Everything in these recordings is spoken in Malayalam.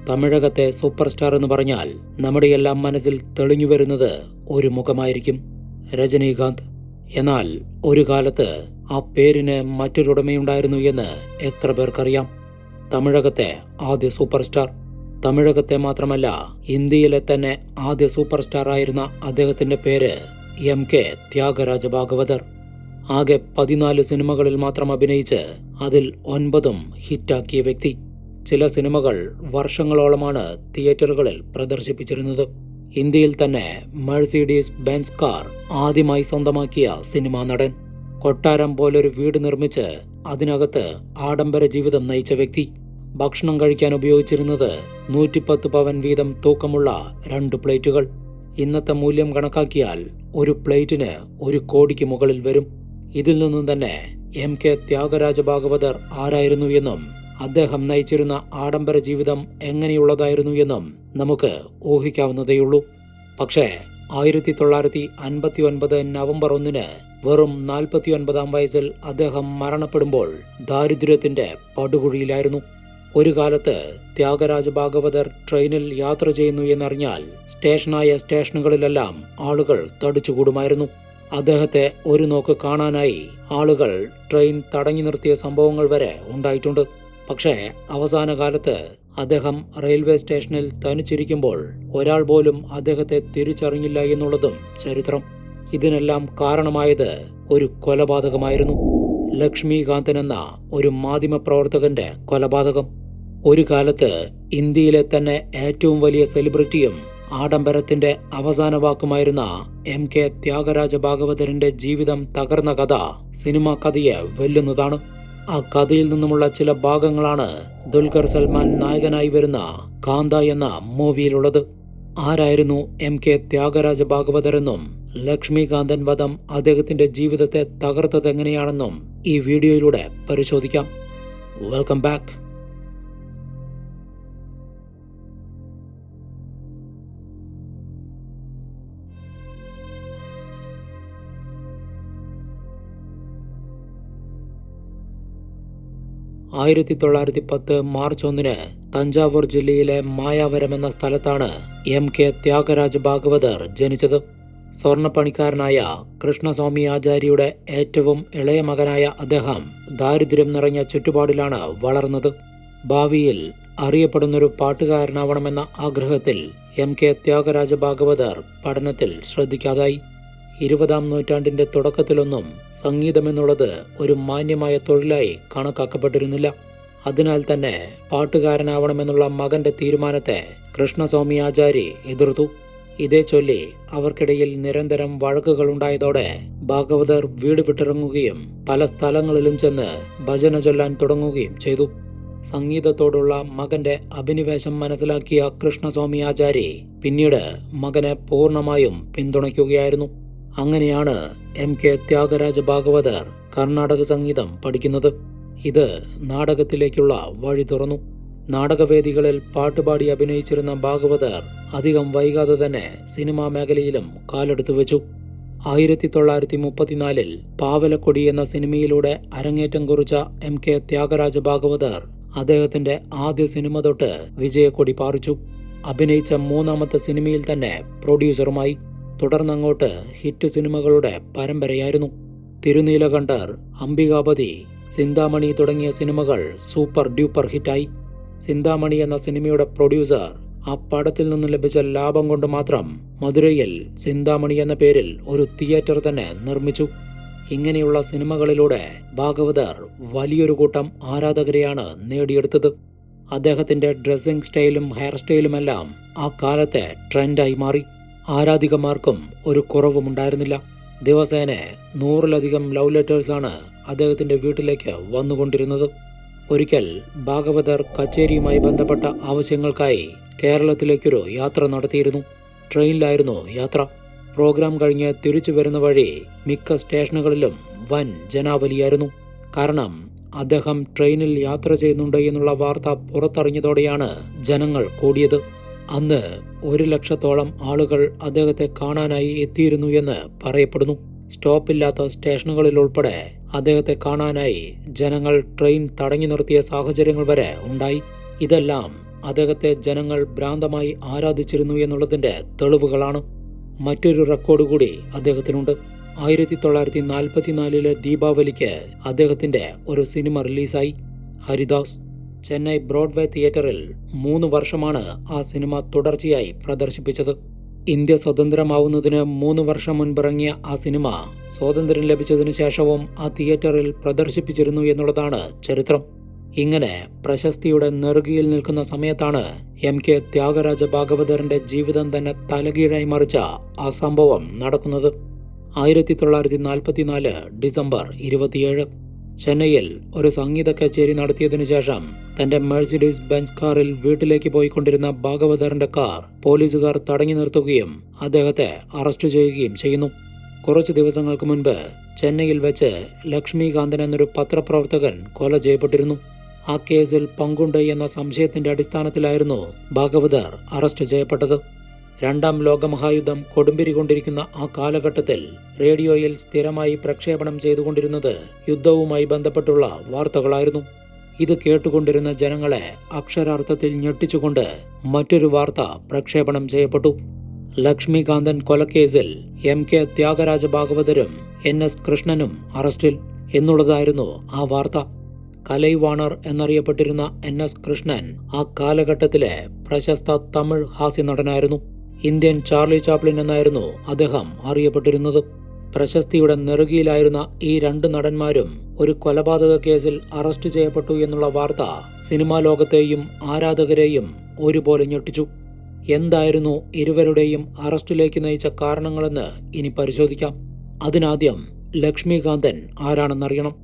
തമിഴകത്തെ സൂപ്പർ സ്റ്റാർ എന്ന് പറഞ്ഞാൽ നമ്മുടെയെല്ലാം മനസ്സിൽ തെളിഞ്ഞു വരുന്നത് ഒരു മുഖമായിരിക്കും, രജനീകാന്ത്. എന്നാൽ ഒരു കാലത്ത് ആ പേരിന് മറ്റൊരുടമയുണ്ടായിരുന്നു എന്ന് എത്ര പേർക്കറിയാം? തമിഴകത്തെ ആദ്യ സൂപ്പർ സ്റ്റാർ. തമിഴകത്തെ മാത്രമല്ല, ഇന്ത്യയിലെ തന്നെ ആദ്യ സൂപ്പർ സ്റ്റാർ ആയിരുന്ന അദ്ദേഹത്തിന്റെ പേര് MK ത്യാഗരാജ ഭാഗവതർ. ആകെ 14 സിനിമകളിൽ മാത്രം അഭിനയിച്ച് അതിൽ 9ഉം ഹിറ്റാക്കിയ വ്യക്തി. ചില സിനിമകൾ വർഷങ്ങളോളമാണ് തിയേറ്ററുകളിൽ പ്രദർശിപ്പിച്ചിരുന്നത്. ഇന്ത്യയിൽ തന്നെ മെഴ്സിഡീസ് ബെൻസ് കാർ ആദ്യമായി സ്വന്തമാക്കിയ സിനിമാ നടൻ. കൊട്ടാരം പോലൊരു വീട് നിർമ്മിച്ച് അതിനകത്ത് ആഡംബര ജീവിതം നയിച്ച വ്യക്തി. ഭക്ഷണം കഴിക്കാൻ ഉപയോഗിച്ചിരുന്നത് 110 പവൻ വീതം തൂക്കമുള്ള 2 പ്ലേറ്റുകൾ. ഇന്നത്തെ മൂല്യം കണക്കാക്കിയാൽ ഒരു പ്ലേറ്റിന് 1 കോടിക്ക് മുകളിൽ വരും. ഇതിൽ നിന്നും തന്നെ MK ത്യാഗരാജ ഭാഗവതർ ആരായിരുന്നു എന്നും അദ്ദേഹം നയിച്ചിരുന്ന ആഡംബര ജീവിതം എങ്ങനെയുള്ളതായിരുന്നു എന്നും നമുക്ക് ഊഹിക്കാവുന്നതേയുള്ളൂ. പക്ഷേ 1959 നവംബർ 1 വെറും 49-ാം വയസ്സിൽ അദ്ദേഹം മരണപ്പെടുമ്പോൾ ദാരിദ്ര്യത്തിന്റെ പടുകുഴിയിലായിരുന്നു. ഒരു കാലത്ത് ത്യാഗരാജ ഭാഗവതർ ട്രെയിനിൽ യാത്ര ചെയ്യുന്നു എന്നറിഞ്ഞാൽ സ്റ്റേഷനുകളിലെല്ലാം ആളുകൾ തടിച്ചുകൂടുമായിരുന്നു. അദ്ദേഹത്തെ ഒരു നോക്ക് കാണാനായി ആളുകൾ ട്രെയിൻ തടഞ്ഞു നിർത്തിയ സംഭവങ്ങൾ വരെ ഉണ്ടായിട്ടുണ്ട്. പക്ഷേ അവസാന കാലത്ത് അദ്ദേഹം റെയിൽവേ സ്റ്റേഷനിൽ തനിച്ചിരിക്കുമ്പോൾ ഒരാൾ പോലും അദ്ദേഹത്തെ തിരിച്ചറിഞ്ഞില്ല എന്നുള്ളതും ചരിത്രം. ഇതിനെല്ലാം കാരണമായത് ഒരു കൊലപാതകമായിരുന്നു. ലക്ഷ്മികാന്തൻ എന്ന ഒരു മാധ്യമപ്രവർത്തകന്റെ കൊലപാതകം. ഒരു കാലത്ത് ഇന്ത്യയിലെ തന്നെ ഏറ്റവും വലിയ സെലിബ്രിറ്റിയും ആഡംബരത്തിന്റെ അവസാന വാക്കുമായിരുന്ന MK ത്യാഗരാജ ഭാഗവതറിന്റെ ജീവിതം തകർന്ന കഥ സിനിമാ കഥയെ വെല്ലുന്നതാണ്. ആ കഥയിൽ നിന്നുമുള്ള ചില ഭാഗങ്ങളാണ് ദുൽഖർ സൽമാൻ നായകനായി വരുന്ന കാന്ത എന്ന മൂവിയിലുള്ളത്. ആരായിരുന്നു MK ത്യാഗരാജ ഭാഗവതർ എന്നും ലക്ഷ്മികാന്തൻ വധം അദ്ദേഹത്തിന്റെ ജീവിതത്തെ തകർത്തതെങ്ങനെയാണെന്നും ഈ വീഡിയോയിലൂടെ പരിശോധിക്കാം. Welcome back. മാർച്ച് 1 തഞ്ചാവൂർ ജില്ലയിലെ മായാവരം എന്ന സ്ഥലത്താണ് MK ത്യാഗരാജ ഭാഗവതർ ജനിച്ചത്. സ്വർണ്ണപ്പണിക്കാരനായ കൃഷ്ണസ്വാമി ആചാര്യയുടെ ഏറ്റവും ഇളയ മകനായ അദ്ദേഹം ദാരിദ്ര്യം നിറഞ്ഞ ചുറ്റുപാടിലാണ് വളർന്നത്. ഭാവിയിൽ അറിയപ്പെടുന്നൊരു പാട്ടുകാരനാവണമെന്ന ആഗ്രഹത്തിൽ MK ത്യാഗരാജ ഭാഗവതർ പഠനത്തിൽ ശ്രദ്ധിക്കാതായി. 20-ാം നൂറ്റാണ്ടിന്റെ തുടക്കത്തിലൊന്നും സംഗീതമെന്നുള്ളത് ഒരു മാന്യമായ തൊഴിലായി കണക്കാക്കപ്പെട്ടിരുന്നില്ല. അതിനാൽ തന്നെ പാട്ടുകാരനാവണമെന്നുള്ള മകന്റെ തീരുമാനത്തെ കൃഷ്ണസ്വാമി ആചാരി എതിർത്തു. ഇതേ ചൊല്ലി അവർക്കിടയിൽ നിരന്തരം വഴക്കുകളുണ്ടായതോടെ ഭാഗവതർ വീട് വിട്ടിറങ്ങുകയും പല സ്ഥലങ്ങളിലും ചെന്ന് ഭജന ചൊല്ലാൻ തുടങ്ങുകയും ചെയ്തു. സംഗീതത്തോടുള്ള മകന്റെ അഭിനിവേശം മനസ്സിലാക്കിയ കൃഷ്ണസ്വാമി ആചാരി പിന്നീട് മകനെ പൂർണ്ണമായും പിന്തുണയ്ക്കുകയായിരുന്നു. അങ്ങനെയാണ് MK ത്യാഗരാജ ഭാഗവതർ കർണാടക സംഗീതം പഠിക്കുന്നത്. ഇത് നാടകത്തിലേക്കുള്ള വഴി തുറന്നു. നാടകവേദികളിൽ പാട്ടുപാടി അഭിനയിച്ചിരുന്ന ഭാഗവതർ അധികം വൈകാതെ തന്നെ സിനിമാ മേഖലയിലും കാലെടുത്തു വെച്ചു. 1934 പാവലക്കൊടി എന്ന സിനിമയിലൂടെ അരങ്ങേറ്റം കുറിച്ച MK ത്യാഗരാജ ഭാഗവതർ അദ്ദേഹത്തിന്റെ ആദ്യ സിനിമ തൊട്ട് വിജയക്കൊടി പാറിച്ചു. അഭിനയിച്ച 3ാമത്തെ സിനിമയിൽ തന്നെ പ്രൊഡ്യൂസറുമായി. തുടർന്നങ്ങോട്ട് ഹിറ്റ് സിനിമകളുടെ പരമ്പരയായിരുന്നു. തിരുനീലകണ്ഠർ, അംബികാപതി, സിന്താമണി തുടങ്ങിയ സിനിമകൾ സൂപ്പർ ഡ്യൂപ്പർ ഹിറ്റായി. സിന്താമണി എന്ന സിനിമയുടെ പ്രൊഡ്യൂസർ ആ പടത്തിൽ നിന്ന് ലഭിച്ച ലാഭം കൊണ്ട് മാത്രം മധുരയിൽ സിന്താമണി എന്ന പേരിൽ ഒരു തിയേറ്റർ തന്നെ നിർമ്മിച്ചു. ഇങ്ങനെയുള്ള സിനിമകളിലൂടെ ഭാഗവതർ വലിയൊരു കൂട്ടം ആരാധകരെയാണ് നേടിയെടുത്തത്. അദ്ദേഹത്തിന്റെ ഡ്രസ്സിംഗ് സ്റ്റൈലും ഹെയർ സ്റ്റൈലുമെല്ലാം ആ കാലത്തെ ട്രെൻഡായി മാറി. ആരാധികമാർക്കും ഒരു കുറവുമുണ്ടായിരുന്നില്ല. ദിവസേന 100-ലധികം ലവ് ലെറ്റേഴ്സാണ് അദ്ദേഹത്തിന്റെ വീട്ടിലേക്ക് വന്നുകൊണ്ടിരുന്നത്. ഒരിക്കൽ ഭാഗവതർ കച്ചേരിയുമായി ബന്ധപ്പെട്ട ആവശ്യങ്ങൾക്കായി കേരളത്തിലേക്കൊരു യാത്ര നടത്തിയിരുന്നു. ട്രെയിനിലായിരുന്നു യാത്ര. പ്രോഗ്രാം കഴിഞ്ഞ് തിരിച്ചു വരുന്ന വഴി മിക്ക സ്റ്റേഷനുകളിലും വൻ ജനാവലിയായിരുന്നു. കാരണം അദ്ദേഹം ട്രെയിനിൽ യാത്ര ചെയ്യുന്നുണ്ട് എന്നുള്ള വാർത്ത പുറത്തറിഞ്ഞതോടെയാണ് ജനങ്ങൾ കൂടിയത്. അന്ന് 1,00,000-ഓളം ആളുകൾ അദ്ദേഹത്തെ കാണാനായി എത്തിയിരുന്നു എന്ന് പറയപ്പെടുന്നു. സ്റ്റോപ്പില്ലാത്ത സ്റ്റേഷനുകളിൽ ഉൾപ്പെടെ അദ്ദേഹത്തെ കാണാനായി ജനങ്ങൾ ട്രെയിൻ തടഞ്ഞു നിർത്തിയ സാഹചര്യങ്ങൾ വരെ ഉണ്ടായി. ഇതെല്ലാം അദ്ദേഹത്തെ ജനങ്ങൾ ഭ്രാന്തമായി ആരാധിച്ചിരുന്നു എന്നുള്ളതിന്റെ തെളിവുകളാണ്. മറ്റൊരു റെക്കോർഡ് കൂടി അദ്ദേഹത്തിനുണ്ട്. 1944 ദീപാവലിക്ക് അദ്ദേഹത്തിന്റെ ഒരു സിനിമ റിലീസായി, ഹരിദാസ്. ചെന്നൈ ബ്രോഡ്വേ തിയേറ്ററിൽ 3 വർഷമാണ് ആ സിനിമ തുടർച്ചയായി പ്രദർശിപ്പിച്ചത്. ഇന്ത്യ സ്വതന്ത്രമാവുന്നതിന് 3 വർഷം മുൻപിറങ്ങിയ ആ സിനിമ സ്വാതന്ത്ര്യം ലഭിച്ചതിനു ശേഷവും ആ തിയേറ്ററിൽ പ്രദർശിപ്പിച്ചിരുന്നു എന്നുള്ളതാണ് ചരിത്രം. ഇങ്ങനെ പ്രശസ്തിയുടെ നെറുകയിൽ നിൽക്കുന്ന സമയത്താണ് MK ത്യാഗരാജ ഭാഗവതറിന്റെ ജീവിതം തന്നെ തലകീഴായി മറിച്ച ആ സംഭവം നടക്കുന്നത്. 1944 ഡിസംബർ 27 ചെന്നൈയിൽ ഒരു സംഗീത കച്ചേരി നടത്തിയതിനു ശേഷം തന്റെ മെഴ്സിഡീസ് ബെൻസ് കാറിൽ വീട്ടിലേക്ക് പോയിക്കൊണ്ടിരുന്ന ഭാഗവതറിന്റെ കാർ പോലീസുകാർ തടഞ്ഞു നിർത്തുകയും അദ്ദേഹത്തെ അറസ്റ്റ് ചെയ്യുകയും ചെയ്യുന്നു. കുറച്ചു ദിവസങ്ങൾക്ക് മുൻപ് ചെന്നൈയിൽ വെച്ച് ലക്ഷ്മികാന്തൻ എന്നൊരു പത്രപ്രവർത്തകൻ കൊല ചെയ്യപ്പെട്ടിരുന്നു. ആ കേസിൽ പങ്കുണ്ട് എന്ന സംശയത്തിന്റെ അടിസ്ഥാനത്തിലായിരുന്നു ഭാഗവതർ അറസ്റ്റ് ചെയ്യപ്പെട്ടത്. 2ാം ലോകമഹായുദ്ധം കൊടുമ്പിരി കൊണ്ടിരിക്കുന്ന ആ കാലഘട്ടത്തിൽ റേഡിയോയിൽ സ്ഥിരമായി പ്രക്ഷേപണം ചെയ്തുകൊണ്ടിരുന്നത് യുദ്ധവുമായി ബന്ധപ്പെട്ടുള്ള വാർത്തകളായിരുന്നു. ഇത് കേട്ടുകൊണ്ടിരുന്ന ജനങ്ങളെ അക്ഷരാർത്ഥത്തിൽ ഞെട്ടിച്ചുകൊണ്ട് മറ്റൊരു വാർത്ത പ്രക്ഷേപണം ചെയ്യപ്പെട്ടു. ലക്ഷ്മികാന്തൻ കൊലക്കേസിൽ MK ത്യാഗരാജ ഭാഗവതരും NS കൃഷ്ണനും അറസ്റ്റിൽ എന്നുള്ളതായിരുന്നു ആ വാർത്ത. കലൈവാണർ എന്നറിയപ്പെട്ടിരുന്ന NS കൃഷ്ണൻ ആ കാലഘട്ടത്തിലെ പ്രശസ്ത തമിഴ് ഹാസ്യനടനായിരുന്നു. ഇന്ത്യൻ ചാർലി ചാപ്ലിൻ എന്നായിരുന്നു അദ്ദേഹം അറിയപ്പെട്ടിരുന്നത്. പ്രശസ്തിയുടെ നെറുകയിലായിരുന്ന ഈ 2 നടന്മാരും ഒരു കൊലപാതക കേസിൽ അറസ്റ്റ് ചെയ്യപ്പെട്ടു എന്നുള്ള വാർത്ത സിനിമാ ലോകത്തെയും ആരാധകരെയും ഒരുപോലെ ഞെട്ടിച്ചു. എന്തായിരുന്നു ഇരുവരുടെയും അറസ്റ്റിലേക്ക് നയിച്ച കാരണങ്ങളെന്ന് ഇനി പരിശോധിക്കാം. അതിനാദ്യം ലക്ഷ്മികാന്തൻ ആരാണെന്നറിയണം.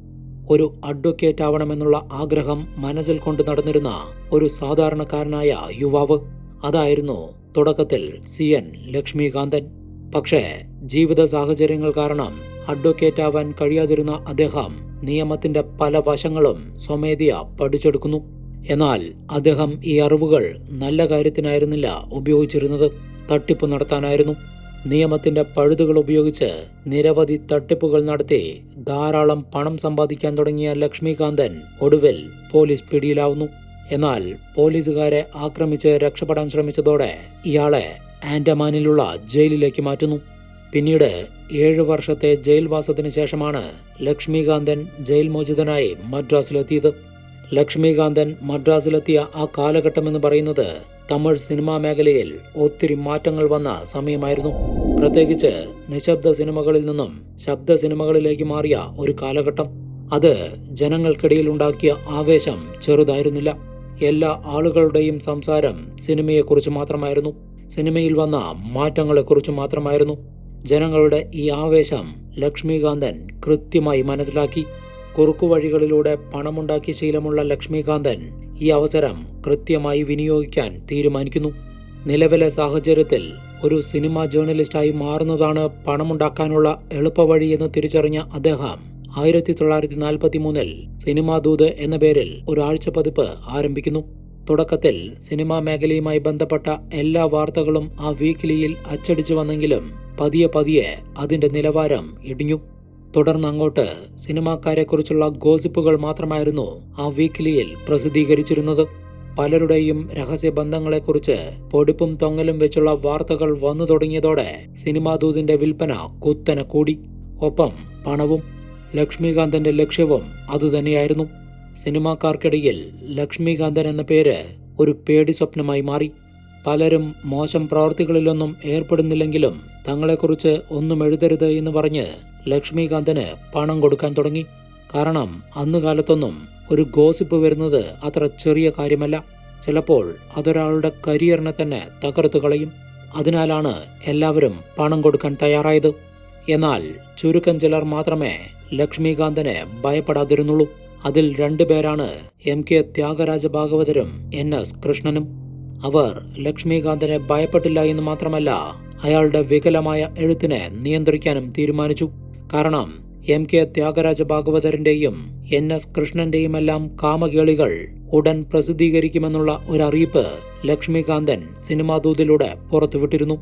ഒരു അഡ്വക്കേറ്റ് ആവണമെന്നുള്ള ആഗ്രഹം മനസ്സിൽ കൊണ്ട് നടന്നിരുന്ന ഒരു സാധാരണക്കാരനായ യുവാവ്. അതായിരുന്നു തുടക്കത്തിൽ CN ലക്ഷ്മികാന്തൻ. പക്ഷേ ജീവിത സാഹചര്യങ്ങൾ കാരണം അഡ്വക്കേറ്റ് ആവാൻ കഴിയാതിരുന്ന അദ്ദേഹം നിയമത്തിന്റെ പല വശങ്ങളും സ്വമേധയാ പഠിച്ചെടുക്കുന്നു. എന്നാൽ അദ്ദേഹം ഈ അറിവുകൾ നല്ല കാര്യത്തിനായിരുന്നില്ല ഉപയോഗിച്ചിരുന്നത്, തട്ടിപ്പ് നടത്താനായിരുന്നു. നിയമത്തിന്റെ പഴുതുകൾ ഉപയോഗിച്ച് നിരവധി തട്ടിപ്പുകൾ നടത്തി ധാരാളം പണം സമ്പാദിക്കാൻ തുടങ്ങിയ ലക്ഷ്മികാന്തൻ ഒടുവിൽ പോലീസ് പിടിയിലാവുന്നു. എന്നാൽ പോലീസുകാരെ ആക്രമിച്ച് രക്ഷപ്പെടാൻ ശ്രമിച്ചതോടെ ഇയാളെ ആൻഡമാനിലുള്ള ജയിലിലേക്ക് മാറ്റുന്നു. പിന്നീട് 7 വർഷത്തെ ജയിൽവാസത്തിന് ശേഷമാണ് ലക്ഷ്മികാന്തൻ ജയിൽ മോചിതനായി മദ്രാസിലെത്തിയത്. ലക്ഷ്മികാന്തൻ മദ്രാസിലെത്തിയ ആ കാലഘട്ടം എന്ന് പറയുന്നത് തമിഴ് സിനിമാ മേഖലയിൽ ഒത്തിരി മാറ്റങ്ങൾ വന്ന സമയമായിരുന്നു. പ്രത്യേകിച്ച് നിശബ്ദ സിനിമകളിൽ നിന്നും ശബ്ദ സിനിമകളിലേക്ക് മാറിയ ഒരു കാലഘട്ടം. അത് ജനങ്ങൾക്കിടയിൽ ഉണ്ടാക്കിയ ആവേശം ചെറുതായിരുന്നില്ല. എല്ലാ ആളുകളുടെയും സംസാരം സിനിമയെക്കുറിച്ച് മാത്രമായിരുന്നു, സിനിമയിൽ വന്ന മാറ്റങ്ങളെക്കുറിച്ച് മാത്രമായിരുന്നു. ജനങ്ങളുടെ ഈ ആവേശം ലക്ഷ്മികാന്തൻ കൃത്യമായി മനസ്സിലാക്കി. കുറുക്കുവഴികളിലൂടെ പണമുണ്ടാക്കി ശീലമുള്ള ലക്ഷ്മികാന്തൻ ഈ അവസരം കൃത്യമായി വിനിയോഗിക്കാൻ തീരുമാനിക്കുന്നു. നിലവിലെ സാഹചര്യത്തിൽ ഒരു സിനിമാ ജേർണലിസ്റ്റായി മാറുന്നതാണ് പണമുണ്ടാക്കാനുള്ള എളുപ്പവഴി എന്ന് തിരിച്ചറിഞ്ഞ അദ്ദേഹം 1943 സിനിമാ ദൂത് എന്ന പേരിൽ ഒരു ആഴ്ച പതിപ്പ് ആരംഭിക്കുന്നു. തുടക്കത്തിൽ സിനിമാ മേഖലയുമായി ബന്ധപ്പെട്ട എല്ലാ വാർത്തകളും ആ വീക്കിലിയിൽ അച്ചടിച്ചു വന്നെങ്കിലും പതിയെ അതിന്റെ നിലവാരം ഇടിഞ്ഞു. തുടർന്ന് അങ്ങോട്ട് സിനിമാക്കാരെക്കുറിച്ചുള്ള ഗോസിപ്പുകൾ മാത്രമായിരുന്നു ആ വീക്കിലിയിൽ പ്രസിദ്ധീകരിച്ചിരുന്നത്. പലരുടെയും രഹസ്യബന്ധങ്ങളെക്കുറിച്ച് പൊടിപ്പും തൊങ്ങലും വെച്ചുള്ള വാർത്തകൾ വന്നു തുടങ്ങിയതോടെ സിനിമാ ദൂതിന്റെ വിൽപ്പന കുത്തനെ കൂടി. ഒപ്പം പണവും. ലക്ഷ്മികാന്തന്റെ ലക്ഷ്യവും അതുതന്നെയായിരുന്നു. സിനിമാക്കാർക്കിടയിൽ ലക്ഷ്മികാന്തൻ എന്ന പേര് ഒരു പേടി സ്വപ്നമായി മാറി. പലരും മോശം പ്രവർത്തികളിലൊന്നും ഏർപ്പെടുന്നില്ലെങ്കിലും തങ്ങളെക്കുറിച്ച് ഒന്നും എഴുതരുത് എന്ന് പറഞ്ഞ് ലക്ഷ്മികാന്തന് പണം കൊടുക്കാൻ തുടങ്ങി. കാരണം അന്നുകാലത്തൊന്നും ഒരു ഗോസിപ്പ് വരുന്നത് അത്ര ചെറിയ കാര്യമല്ല. ചിലപ്പോൾ അതൊരാളുടെ കരിയറിനെ തന്നെ തകർത്തു കളയും. അതിനാലാണ് എല്ലാവരും പണം കൊടുക്കാൻ തയ്യാറായത്. എന്നാൽ ചുരുക്കം ചിലർ മാത്രമേ ലക്ഷ്മികാന്തനെ ഭയപ്പെടാതിരുന്നുള്ളൂ. അതിൽ 2 പേരാണ് MK ത്യാഗരാജ ഭാഗവതരും NS കൃഷ്ണനും. അവർ ലക്ഷ്മികാന്തനെ ഭയപ്പെട്ടില്ല എന്ന് മാത്രമല്ല, അയാളുടെ വികലമായ എഴുത്തിനെ നിയന്ത്രിക്കാനും തീരുമാനിച്ചു. കാരണം MK ത്യാഗരാജ ഭാഗവതറിന്റെയും NS കൃഷ്ണന്റെയുമെല്ലാം കാമകേളികൾ ഉടൻ പ്രസിദ്ധീകരിക്കുമെന്നുള്ള ഒരറിയിപ്പ് ലക്ഷ്മികാന്തൻ സിനിമാ ദൂതിലൂടെ പുറത്തുവിട്ടിരുന്നു.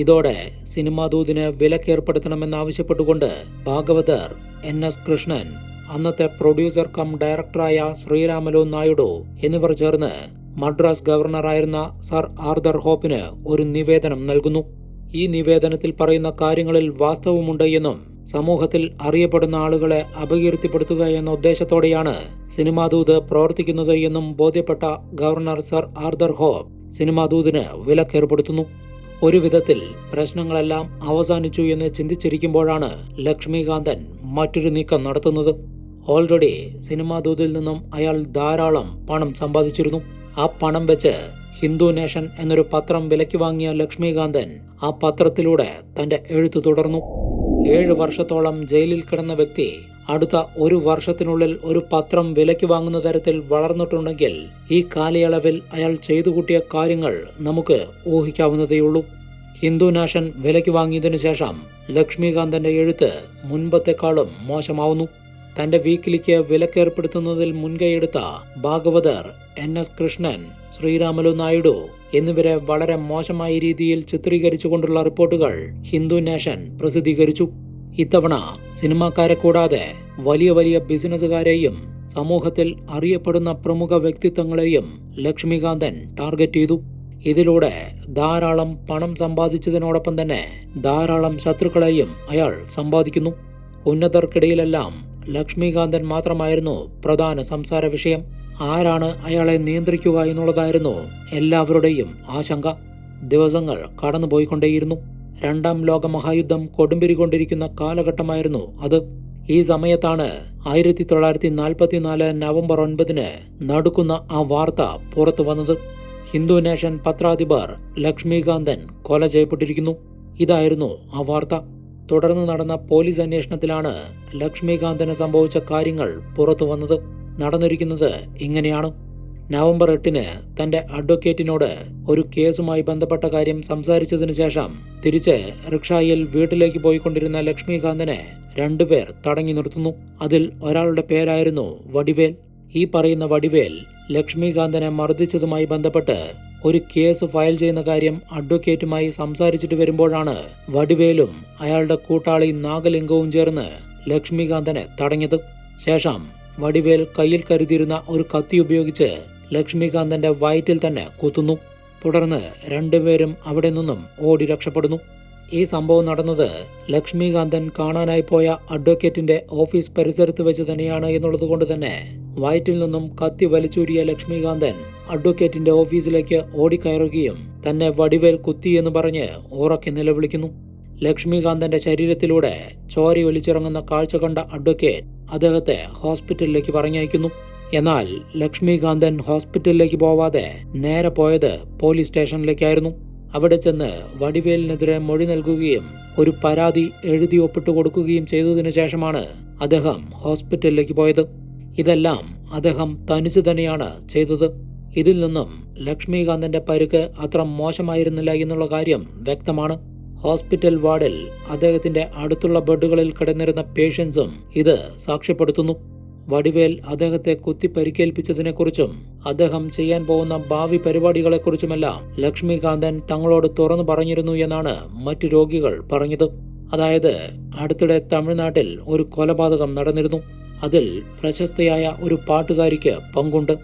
ഇതോടെ സിനിമാ ദൂതിന് വിലക്കേർപ്പെടുത്തണമെന്നാവശ്യപ്പെട്ടുകൊണ്ട് ഭാഗവതർ, NS കൃഷ്ണൻ, അന്നത്തെ പ്രൊഡ്യൂസർ കം ഡയറക്ടറായ ശ്രീരാമലു നായിഡു എന്നിവർ ചേർന്ന് മദ്രാസ് ഗവർണറായിരുന്ന സർ ആർതർ ഹോപ്പിന് ഒരു നിവേദനം നൽകുന്നു. ഈ നിവേദനത്തിൽ പറയുന്ന കാര്യങ്ങളിൽ വാസ്തവമുണ്ട് എന്നും സമൂഹത്തിൽ അറിയപ്പെടുന്ന ആളുകളെ അപകീർത്തിപ്പെടുത്തുക എന്ന ഉദ്ദേശത്തോടെയാണ് സിനിമാദൂത് പ്രവർത്തിക്കുന്നത് എന്നും ബോധ്യപ്പെട്ട ഗവർണർ സർ ആർതർ ഹോപ്പ് സിനിമാദൂതിന് വിലക്കേർപ്പെടുത്തുന്നു. ഒരു വിധത്തിൽ പ്രശ്നങ്ങളെല്ലാം അവസാനിച്ചു എന്ന് ചിന്തിച്ചിരിക്കുമ്പോഴാണ് ലക്ഷ്മികാന്തൻ മറ്റൊരു നീക്കം നടത്തുന്നത്. ഓൾറെഡി സിനിമാദൂതിൽ നിന്നും അയാൾ ധാരാളം പണം സമ്പാദിച്ചിരുന്നു. ആ പണം വെച്ച് ഹിന്ദു നേഷൻ എന്നൊരു പത്രം വിലയ്ക്ക് വാങ്ങിയ ലക്ഷ്മികാന്തൻ ആ പത്രത്തിലൂടെ തന്റെ എഴുത്തു തുടർന്നു. 7 വർഷത്തോളം ജയിലിൽ കിടന്ന വ്യക്തി അടുത്ത 1 വർഷത്തിനുള്ളിൽ ഒരു പത്രം വിലയ്ക്ക് വാങ്ങുന്ന തരത്തിൽ വളർന്നിട്ടുണ്ടെങ്കിൽ ഈ കാലയളവിൽ അയാൾ ചെയ്തു കൂട്ടിയ കാര്യങ്ങൾ നമുക്ക് ഊഹിക്കാവുന്നതേയുള്ളൂ. ഹിന്ദു നേഷൻ വിലയ്ക്ക് വാങ്ങിയതിനു ശേഷം ലക്ഷ്മികാന്തന്റെ എഴുത്ത് മുൻപത്തെക്കാളും മോശമാവുന്നു. തന്റെ വീക്കിലിക്ക് വിലക്കേർപ്പെടുത്തുന്നതിൽ മുൻകൈയെടുത്ത ഭാഗവതർ, NS കൃഷ്ണൻ, ശ്രീരാമലു നായിഡു എന്നിവരെ വളരെ മോശമായ രീതിയിൽ ചിത്രീകരിച്ചുകൊണ്ടുള്ള റിപ്പോർട്ടുകൾ ഹിന്ദു നേഷൻ പ്രസിദ്ധീകരിച്ചു. ഇത്തവണ സിനിമാക്കാരെ കൂടാതെ വലിയ വലിയ ബിസിനസ്സുകാരെയും സമൂഹത്തിൽ അറിയപ്പെടുന്ന പ്രമുഖ വ്യക്തിത്വങ്ങളെയും ലക്ഷ്മികാന്തൻ ടാർഗറ്റ് ചെയ്തു. ഇതിലൂടെ ധാരാളം പണം സമ്പാദിച്ചതിനോടൊപ്പം തന്നെ ധാരാളം ശത്രുക്കളെയും അയാൾ സമ്പാദിക്കുന്നു. ഉന്നതർക്കിടയിലെല്ലാം ലക്ഷ്മികാന്തൻ മാത്രമായിരുന്നു പ്രധാന സംസാര വിഷയം. ആരാണ് അയാളെ നിയന്ത്രിക്കുക എന്നുള്ളതായിരുന്നു എല്ലാവരുടെയും ആശങ്ക. ദിവസങ്ങൾ കടന്നുപോയിക്കൊണ്ടേയിരുന്നു. 2ാം ലോക മഹായുദ്ധം കൊടുമ്പിരികൊണ്ടിരിക്കുന്ന കാലഘട്ടമായിരുന്നു അത്. ഈ സമയത്താണ് 1944 നവംബർ 9 നടക്കുന്ന ആ വാർത്ത പുറത്തു വന്നത്. ഹിന്ദു നേഷൻ പത്രാധിപർ ലക്ഷ്മികാന്തൻ കൊല ചെയ്യപ്പെട്ടിരിക്കുന്നു. ഇതായിരുന്നു ആ വാർത്ത. തുടർന്ന് നടന്ന പോലീസ് അന്വേഷണത്തിലാണ് ലക്ഷ്മികാന്തന് സംഭവിച്ച കാര്യങ്ങൾ പുറത്തു വന്നത്. നടന്നിരിക്കുന്നത് ഇങ്ങനെയാണ്. നവംബർ 8 തന്റെ അഡ്വക്കേറ്റിനോട് ഒരു കേസുമായി ബന്ധപ്പെട്ട കാര്യം സംസാരിച്ചതിനു ശേഷം തിരിച്ച് റിക്ഷായിൽ വീട്ടിലേക്ക് പോയിക്കൊണ്ടിരുന്ന ലക്ഷ്മികാന്തനെ 2 പേർ തടഞ്ഞു നിർത്തുന്നു. അതിൽ ഒരാളുടെ പേരായിരുന്നു വടിവേൽ. ഈ പറയുന്ന വടിവേൽ ലക്ഷ്മികാന്തനെ മർദ്ദിച്ചതുമായി ബന്ധപ്പെട്ട് ഒരു കേസ് ഫയൽ ചെയ്യുന്ന കാര്യം അഡ്വക്കേറ്റുമായി സംസാരിച്ചിട്ട് വരുമ്പോഴാണ് വടിവേലും അയാളുടെ കൂട്ടാളി നാഗലിംഗവും ചേർന്ന് ലക്ഷ്മികാന്തനെ തടഞ്ഞത്. ശേഷം വടിവേൽ കയ്യിൽ കരുതിയിരുന്ന ഒരു കത്തി ഉപയോഗിച്ച് ലക്ഷ്മികാന്തന്റെ വയറ്റിൽ തന്നെ കുത്തുന്നു. തുടർന്ന് 2 പേരും അവിടെ നിന്നും ഓടി രക്ഷപ്പെടുന്നു. ഈ സംഭവം നടന്നത് ലക്ഷ്മികാന്തൻ കാണാനായി പോയ അഡ്വക്കേറ്റിന്റെ ഓഫീസ് പരിസരത്ത് വെച്ച് തന്നെയാണ് എന്നുള്ളത് കൊണ്ട് തന്നെ വയറ്റിൽ നിന്നും കത്തി വലിച്ചൂരിയ ലക്ഷ്മികാന്തൻ അഡ്വക്കേറ്റിന്റെ ഓഫീസിലേക്ക് ഓടിക്കയറുകയും തന്നെ വടിവേൽ കുത്തി എന്ന് പറഞ്ഞ് ഉറക്കെ നിലവിളിക്കുന്നു. ലക്ഷ്മികാന്തന്റെ ശരീരത്തിലൂടെ ചോരയൊലിച്ചിറങ്ങുന്ന കാഴ്ച കണ്ട അഡ്വക്കേറ്റ് അദ്ദേഹത്തെ ഹോസ്പിറ്റലിലേക്ക് പറഞ്ഞയക്കുന്നു. എന്നാൽ ലക്ഷ്മികാന്തൻ ഹോസ്പിറ്റലിലേക്ക് പോവാതെ നേരെ പോയത് പോലീസ് സ്റ്റേഷനിലേക്കായിരുന്നു. അവിടെ ചെന്ന് വടിവേലിനെതിരെ മൊഴി നൽകുകയും ഒരു പരാതി എഴുതി ഒപ്പിട്ട് കൊടുക്കുകയും ചെയ്തതിനു ശേഷമാണ് അദ്ദേഹം ഹോസ്പിറ്റലിലേക്ക് പോയത്. ഇതെല്ലാം അദ്ദേഹം തനിച്ചു തന്നെയാണ് ചെയ്തത്. ഇതിൽ നിന്നും ലക്ഷ്മികാന്തന്റെ പരിക്ക് അത്ര മോശമായിരുന്നില്ല എന്നുള്ള കാര്യം വ്യക്തമാണ്. ഹോസ്പിറ്റൽ വാർഡിൽ അദ്ദേഹത്തിന്റെ അടുത്തുള്ള ബെഡുകളിൽ കിടന്നിരുന്ന പേഷ്യൻസും ഇത് സാക്ഷ്യപ്പെടുത്തുന്നു. വടിവേൽ അദ്ദേഹത്തെ കുത്തി പരിക്കേൽപ്പിച്ചതിനെക്കുറിച്ചും അദ്ദേഹം ചെയ്യാൻ പോകുന്ന ഭാവി പരിപാടികളെക്കുറിച്ചുമെല്ലാം ലക്ഷ്മികാന്തൻ തങ്ങളോട് തുറന്നു പറഞ്ഞിരുന്നു എന്നാണ് മറ്റു രോഗികൾ പറഞ്ഞത്. അതായത് അടുത്തിടെ തമിഴ്നാട്ടിൽ ഒരു കൊലപാതകം നടന്നിരുന്നു. അതിൽ പ്രശസ്തയായ ഒരു പാട്ടുകാരിക്ക് പങ്കുണ്ട്.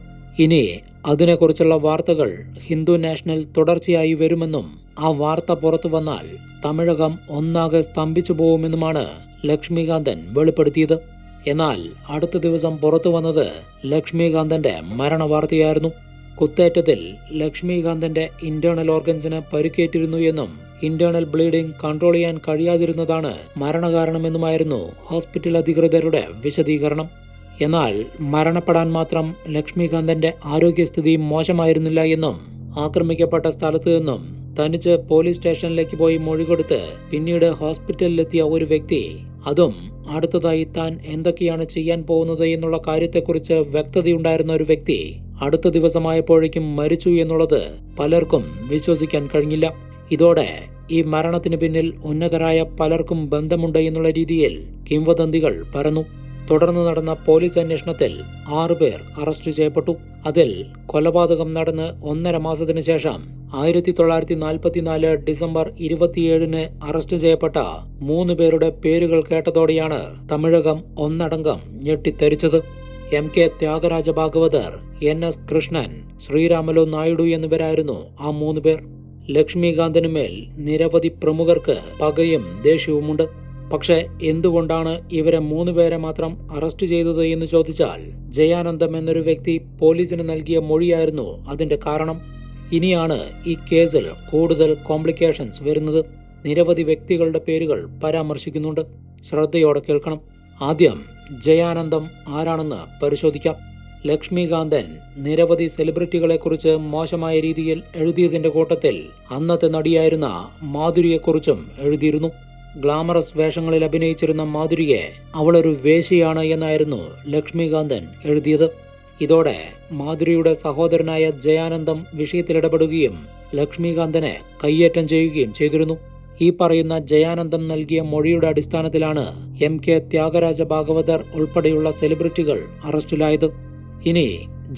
ഇനി അതിനെക്കുറിച്ചുള്ള വാർത്തകൾ ഹിന്ദു നാഷണൽ തുടർച്ചയായി വരുമെന്നും ആ വാർത്ത പുറത്തു വന്നാൽ തമിഴകം ഒന്നാകെ സ്തംഭിച്ചു പോകുമെന്നുമാണ് ലക്ഷ്മികാന്തൻ വെളിപ്പെടുത്തിയത്. എന്നാൽ അടുത്ത ദിവസം പുറത്തു വന്നത് ലക്ഷ്മികാന്തന്റെ മരണവാർത്തയായിരുന്നു. കുത്തേറ്റത്തിൽ ലക്ഷ്മികാന്തന്റെ ഇന്റേണൽ ഓർഗൻസിന് പരിക്കേറ്റിരുന്നു എന്നും ഇന്റേണൽ ബ്ലീഡിംഗ് കൺട്രോൾ ചെയ്യാൻ കഴിയാതിരുന്നതാണ് മരണകാരണമെന്നുമായിരുന്നു ഹോസ്പിറ്റൽ അധികൃതരുടെ വിശദീകരണം. എന്നാൽ മരണപ്പെടാൻ മാത്രം ലക്ഷ്മികാന്തന്റെ ആരോഗ്യസ്ഥിതി മോശമായിരുന്നില്ല എന്നും ആക്രമിക്കപ്പെട്ട സ്ഥലത്തു നിന്നും തനിച്ച് പോലീസ് സ്റ്റേഷനിലേക്ക് പോയി മൊഴി കൊടുത്ത് പിന്നീട് ഹോസ്പിറ്റലിലെത്തിയ ഒരു വ്യക്തി, അതും അടുത്തതായി താൻ എന്തൊക്കെയാണ് ചെയ്യാൻ പോകുന്നത് എന്നുള്ള കാര്യത്തെക്കുറിച്ച് വ്യക്തതയുണ്ടായിരുന്ന ഒരു വ്യക്തി അടുത്ത ദിവസമായപ്പോഴേക്കും മരിച്ചു എന്നുള്ളത് പലർക്കും വിശ്വസിക്കാൻ കഴിഞ്ഞില്ല. ഇതോടെ ഈ മരണത്തിന് പിന്നിൽ ഉന്നതരായ പലർക്കും ബന്ധമുണ്ട് എന്നുള്ള രീതിയിൽ കിംവദന്തികൾ പരന്നു. തുടർന്ന് നടന്ന പോലീസ് അന്വേഷണത്തിൽ 6 പേർ അറസ്റ്റ് ചെയ്യപ്പെട്ടു. അതിൽ കൊലപാതകം നടന്ന് 1.5 മാസത്തിനു ശേഷം 1944 ഡിസംബർ 27 അറസ്റ്റ് ചെയ്യപ്പെട്ട 3 പേരുടെ പേരുകൾ കേട്ടതോടെയാണ് തമിഴകം ഒന്നടങ്കം ഞെട്ടിത്തെറിച്ചത്. MK ത്യാഗരാജ ഭാഗവതർ, NS കൃഷ്ണൻ, ശ്രീരാമലു നായിഡു എന്നിവരായിരുന്നു ആ 3 പേർ. ലക്ഷ്മികാന്തനുമേൽ നിരവധി പ്രമുഖർക്ക് പകയും ദേഷ്യവുമുണ്ട്. പക്ഷേ എന്തുകൊണ്ടാണ് ഇവരെ 3 പേരെ മാത്രം അറസ്റ്റ് ചെയ്തത് എന്ന് ചോദിച്ചാൽ ജയാനന്ദം എന്നൊരു വ്യക്തി പോലീസിന് നൽകിയ മൊഴിയായിരുന്നു അതിന്റെ കാരണം. ഇനിയാണ് ഈ കേസിൽ കൂടുതൽ കോംപ്ലിക്കേഷൻസ് വരുന്നത്. നിരവധി വ്യക്തികളുടെ പേരുകൾ പരാമർശിക്കുന്നുണ്ട്. ശ്രദ്ധയോടെ കേൾക്കണം. ആദ്യം ജയാനന്ദം ആരാണെന്ന് പരിശോധിക്കാം. ലക്ഷ്മികാന്തൻ നിരവധി സെലിബ്രിറ്റികളെക്കുറിച്ച് മോശമായ രീതിയിൽ എഴുതിയതിന്റെ കൂട്ടത്തിൽ അന്നത്തെ നടിയായിരുന്ന മാധുരിയെക്കുറിച്ചും എഴുതിയിരുന്നു. ഗ്ലാമറസ് വേഷങ്ങളിൽ അഭിനയിച്ചിരുന്ന മാധുരിയെ അവളൊരു വേശ്യയാണ് എന്നായിരുന്നു ലക്ഷ്മികാന്തൻ എഴുതിയത്. ഇതോടെ മാധുരിയുടെ സഹോദരനായ ജയാനന്ദം വിഷയത്തിലിടപെടുകയും ലക്ഷ്മികാന്തനെ കയ്യേറ്റം ചെയ്യുകയും ചെയ്തിരുന്നു. ഈ പറയുന്ന ജയാനന്ദം നൽകിയ മൊഴിയുടെ അടിസ്ഥാനത്തിലാണ് MK ത്യാഗരാജ ഭാഗവതർ ഉൾപ്പെടെയുള്ള സെലിബ്രിറ്റികൾ അറസ്റ്റിലായത്. ഇനി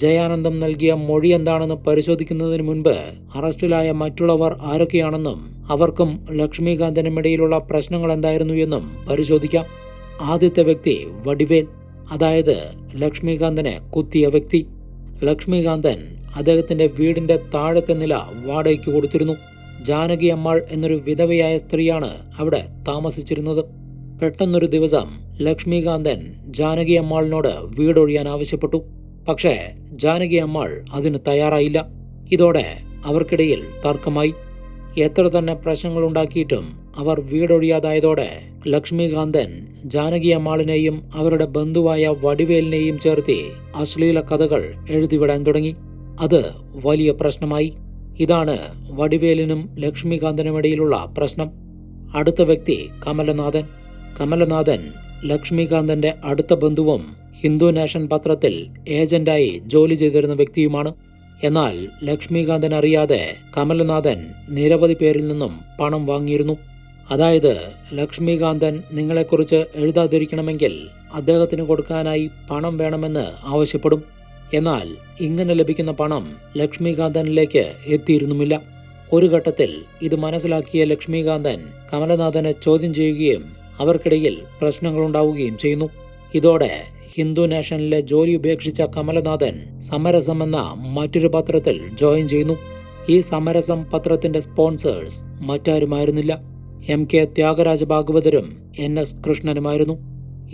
ജയാനന്ദം നൽകിയ മൊഴി എന്താണെന്ന് പരിശോധിക്കുന്നതിന് മുൻപ് അറസ്റ്റിലായ മറ്റുള്ളവർ ആരൊക്കെയാണെന്നും അവർക്കും ലക്ഷ്മികാന്തനും ഇടയിലുള്ള പ്രശ്നങ്ങൾ എന്തായിരുന്നു എന്നും പരിശോധിക്കാം. ആദ്യത്തെ വ്യക്തി വടിവേൽ, അതായത് ലക്ഷ്മികാന്തനെ കുത്തിയ വ്യക്തി. ലക്ഷ്മികാന്തൻ അദ്ദേഹത്തിന്റെ വീടിന്റെ താഴത്തെ നില വാടകയ്ക്ക് കൊടുത്തിരുന്നു. ജാനകി അമ്മാൾ എന്നൊരു വിധവയായ സ്ത്രീയാണ് അവിടെ താമസിച്ചിരുന്നത്. പെട്ടെന്നൊരു ദിവസം ലക്ഷ്മികാന്തൻ ജാനകി അമ്മാളിനോട് വീടൊഴിയാൻ ആവശ്യപ്പെട്ടു. പക്ഷേ ജാനകി അമ്മാൾ അതിന് തയ്യാറായില്ല. ഇതോടെ അവർക്കിടയിൽ തർക്കമായി. എത്ര തന്നെ പ്രശ്നങ്ങളുണ്ടാക്കിയിട്ടും അവർ വീടൊഴിയാതായതോടെ ലക്ഷ്മികാന്തൻ ജാനകി അമ്മാളിനെയും അവരുടെ ബന്ധുവായ വടിവേലിനെയും ചേർത്തി അശ്ലീല കഥകൾ എഴുതിവിടാൻ തുടങ്ങി. അത് വലിയ പ്രശ്നമായി. ഇതാണ് വടിവേലിനും ലക്ഷ്മികാന്തനുമിടയിലുള്ള പ്രശ്നം. അടുത്ത വ്യക്തി കമലനാഥൻ. കമലനാഥൻ ലക്ഷ്മികാന്തന്റെ അടുത്ത ബന്ധുവും ഹിന്ദു നേഷൻ പത്രത്തിൽ ഏജന്റായി ജോലി ചെയ്തിരുന്ന വ്യക്തിയുമാണ്. എന്നാൽ ലക്ഷ്മികാന്തൻ അറിയാതെ കമലനാഥൻ നിരവധി പേരിൽ നിന്നും പണം വാങ്ങിയിരുന്നു. അതായത് ലക്ഷ്മികാന്തൻ നിങ്ങളെക്കുറിച്ച് എഴുതാതിരിക്കണമെങ്കിൽ അദ്ദേഹത്തിന് കൊടുക്കാനായി പണം വേണമെന്ന് ആവശ്യപ്പെടും. എന്നാൽ ഇങ്ങനെ ലഭിക്കുന്ന പണം ലക്ഷ്മികാന്തനിലേക്ക് എത്തിയിരുന്നുമില്ല. ഒരു ഘട്ടത്തിൽ ഇത് മനസ്സിലാക്കിയ ലക്ഷ്മികാന്തൻ കമലനാഥനെ ചോദ്യം ചെയ്യുകയും അവർക്കിടയിൽ പ്രശ്നങ്ങളുണ്ടാവുകയും ചെയ്യുന്നു. ഇതോടെ ഹിന്ദു നേഷനിലെ ജോലി ഉപേക്ഷിച്ച കമലനാഥൻ സമരസം എന്ന മറ്റൊരു പത്രത്തിൽ ജോയിൻ ചെയ്യുന്നു. ഈ സമരസം പത്രത്തിന്റെ സ്പോൺസേഴ്സ് മറ്റാരുമായിരുന്നില്ല, MK ത്യാഗരാജ ഭാഗവതരും NS കൃഷ്ണനുമായിരുന്നു.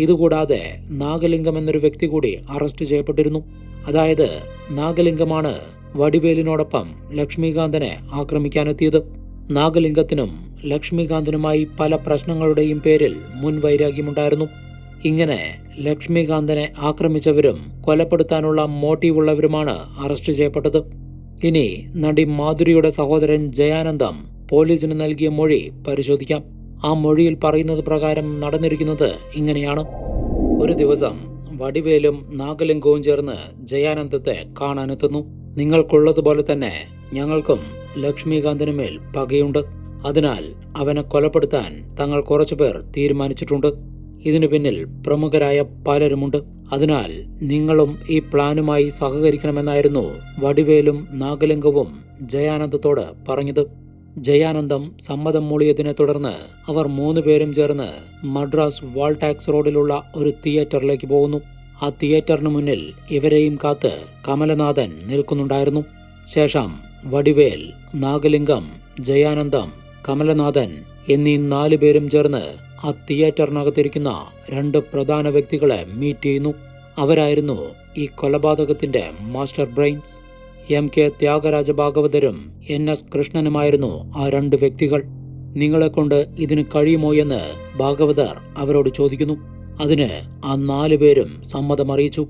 ഇതുകൂടാതെ നാഗലിംഗം എന്നൊരു വ്യക്തി കൂടി അറസ്റ്റ് ചെയ്യപ്പെട്ടിരുന്നു. അതായത് നാഗലിംഗമാണ് വടിവേലിനോടൊപ്പം ലക്ഷ്മികാന്തനെ ആക്രമിക്കാനെത്തിയത്. നാഗലിംഗത്തിനും ലക്ഷ്മികാന്തനുമായി പല പ്രശ്നങ്ങളുടെയും പേരിൽ മുൻവൈരാഗ്യമുണ്ടായിരുന്നു. ഇങ്ങനെ ലക്ഷ്മികാന്തനെ ആക്രമിച്ചവരും കൊലപ്പെടുത്താനുള്ള മോട്ടീവുള്ളവരുമാണ് അറസ്റ്റ് ചെയ്യപ്പെട്ടത്. ഇനി നടി മാധുരിയുടെ സഹോദരൻ ജയാനന്ദം പോലീസിന് നൽകിയ മൊഴി പരിശോധിക്കാം. ആ മൊഴിയിൽ പറയുന്നത് പ്രകാരം നടന്നിരിക്കുന്നത് ഇങ്ങനെയാണ്. ഒരു ദിവസം വടിവേലും നാഗലിംഗവും ചേർന്ന് ജയാനന്ദത്തെ കാണാനെത്തുന്നു. നിങ്ങൾക്കുള്ളതുപോലെ തന്നെ ഞങ്ങൾക്കും ലക്ഷ്മികാന്തനുമേൽ പകയുണ്ട്. അതിനാൽ അവനെ കൊലപ്പെടുത്താൻ തങ്ങൾ കുറച്ചുപേർ തീരുമാനിച്ചിട്ടുണ്ട്. ഇതിനു പിന്നിൽ പ്രമുഖരായ പലരുമുണ്ട്. അതിനാൽ നിങ്ങളും ഈ പ്ലാനുമായി സഹകരിക്കണമെന്നായിരുന്നു വടിവേലും നാഗലിംഗവും ജയാനന്ദത്തോട് പറഞ്ഞത്. ജയാനന്ദം സമ്മതം മൂളിയതിനെ തുടർന്ന് അവർ 3 പേരും ചേർന്ന് മദ്രാസ് വാൾടാക്സ് റോഡിലുള്ള ഒരു തിയേറ്ററിലേക്ക് പോകുന്നു. ആ തിയേറ്ററിന് മുന്നിൽ ഇവരെയും കാത്ത് കമലനാഥൻ നിൽക്കുന്നുണ്ടായിരുന്നു. ശേഷം വടിവേൽ, നാഗലിംഗം, ജയാനന്ദം, കമലനാഥൻ എന്നീ 4 പേരും ചേർന്ന് ആ തിയേറ്ററിനകത്തിരിക്കുന്ന 2 പ്രധാന വ്യക്തികളെ മീറ്റ് ചെയ്യുന്നു. അവരായിരുന്നു ഈ കൊലപാതകത്തിന്റെ മാസ്റ്റർ ബ്രെയിൻസ്. MK ത്യാഗരാജ ഭാഗവതരും NS കൃഷ്ണനുമായിരുന്നു ആ 2 വ്യക്തികൾ. നിങ്ങളെക്കൊണ്ട് ഇതിന് കഴിയുമോ എന്ന് ഭാഗവതർ അവരോട് ചോദിക്കുന്നു. അതിന് ആ 4 പേരും സമ്മതമറിയിച്ചു.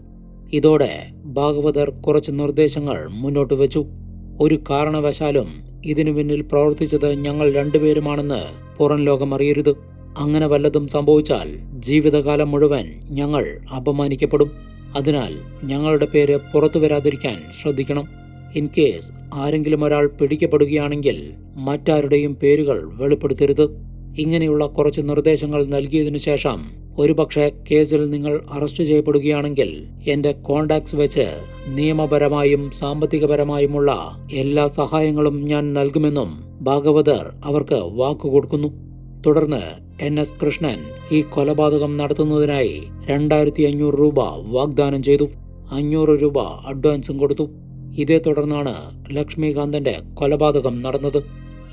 ഇതോടെ ഭാഗവതർ കുറച്ച് നിർദ്ദേശങ്ങൾ മുന്നോട്ട് വെച്ചു. ഒരു കാരണവശാലും ഇതിനു പിന്നിൽ പ്രവർത്തിച്ചത് ഞങ്ങൾ 2 പേരുമാണെന്ന് പുറം ലോകം അറിയരുത്. അങ്ങനെ വല്ലതും സംഭവിച്ചാൽ ജീവിതകാലം മുഴുവൻ ഞങ്ങൾ അപമാനിക്കപ്പെടും. അതിനാൽ ഞങ്ങളുടെ പേര് പുറത്തു വരാതിരിക്കാൻ ശ്രദ്ധിക്കണം. ഇൻ കേസ് ആരെങ്കിലും ഒരാൾ പിടിക്കപ്പെടുകയാണെങ്കിൽ മറ്റാരുടെയും പേരുകൾ വെളിപ്പെടുത്തരുത്. ഇങ്ങനെയുള്ള കുറച്ച് നിർദ്ദേശങ്ങൾ നൽകിയതിനു ശേഷം ഒരുപക്ഷെ കേസിൽ നിങ്ങൾ അറസ്റ്റ് ചെയ്യപ്പെടുകയാണെങ്കിൽ എൻ്റെ കോണ്ടാക്ട്സ് വെച്ച് നിയമപരമായും സാമ്പത്തികപരമായുമുള്ള എല്ലാ സഹായങ്ങളും ഞാൻ നൽകുമെന്നും ഭാഗവതർ അവർക്ക് വാക്കുകൊടുക്കുന്നു. തുടർന്ന് NS കൃഷ്ണൻ ഈ കൊലപാതകം നടത്തുന്നതിനായി 2500 രൂപ വാഗ്ദാനം ചെയ്തു. 500 രൂപ അഡ്വാൻസും കൊടുത്തു. ഇതേ തുടർന്നാണ് ലക്ഷ്മികാന്തന്റെ കൊലപാതകം നടന്നത്.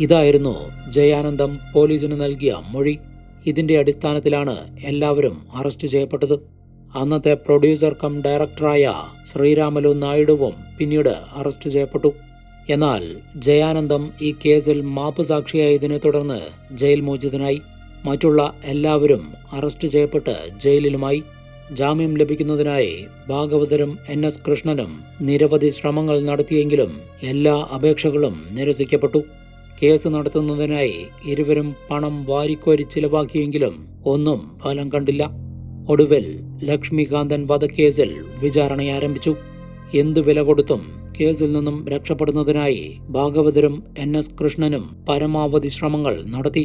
ഇതായിരുന്നു ജയാനന്ദം പോലീസിന് നൽകിയ മൊഴി. ഇതിന്റെ അടിസ്ഥാനത്തിലാണ് എല്ലാവരും അറസ്റ്റ് ചെയ്യപ്പെട്ടത്. അന്നത്തെ പ്രൊഡ്യൂസർ കം ഡയറക്ടറായ ശ്രീരാമലു നായിഡുവും പിന്നീട് അറസ്റ്റ് ചെയ്യപ്പെട്ടു. എന്നാൽ ജയാനന്ദം ഈ കേസിൽ മാപ്പ് സാക്ഷിയായതിനെ തുടർന്ന് ജയിൽ മോചിതനായി. മറ്റുള്ള എല്ലാവരും അറസ്റ്റ് ചെയ്യപ്പെട്ട് ജയിലിലുമായി. ജാമ്യം ലഭിക്കുന്നതിനായി ഭാഗവതരും NS കൃഷ്ണനും നിരവധി ശ്രമങ്ങൾ നടത്തിയെങ്കിലും എല്ലാ അപേക്ഷകളും നിരസിക്കപ്പെട്ടു. കേസ് നടത്തുന്നതിനായി ഇരുവരും പണം വാരിക്കോരി ചിലവാക്കിയെങ്കിലും ഒന്നും ഫലം കണ്ടില്ല. ഒടുവിൽ ലക്ഷ്മികാന്തൻ വധക്കേസിൽ വിചാരണ ആരംഭിച്ചു. എന്തു വില കൊടുത്തും കേസിൽ നിന്നും രക്ഷപ്പെടുന്നതിനായി ഭാഗവതരും NS കൃഷ്ണനും പരമാവധി ശ്രമങ്ങൾ നടത്തി.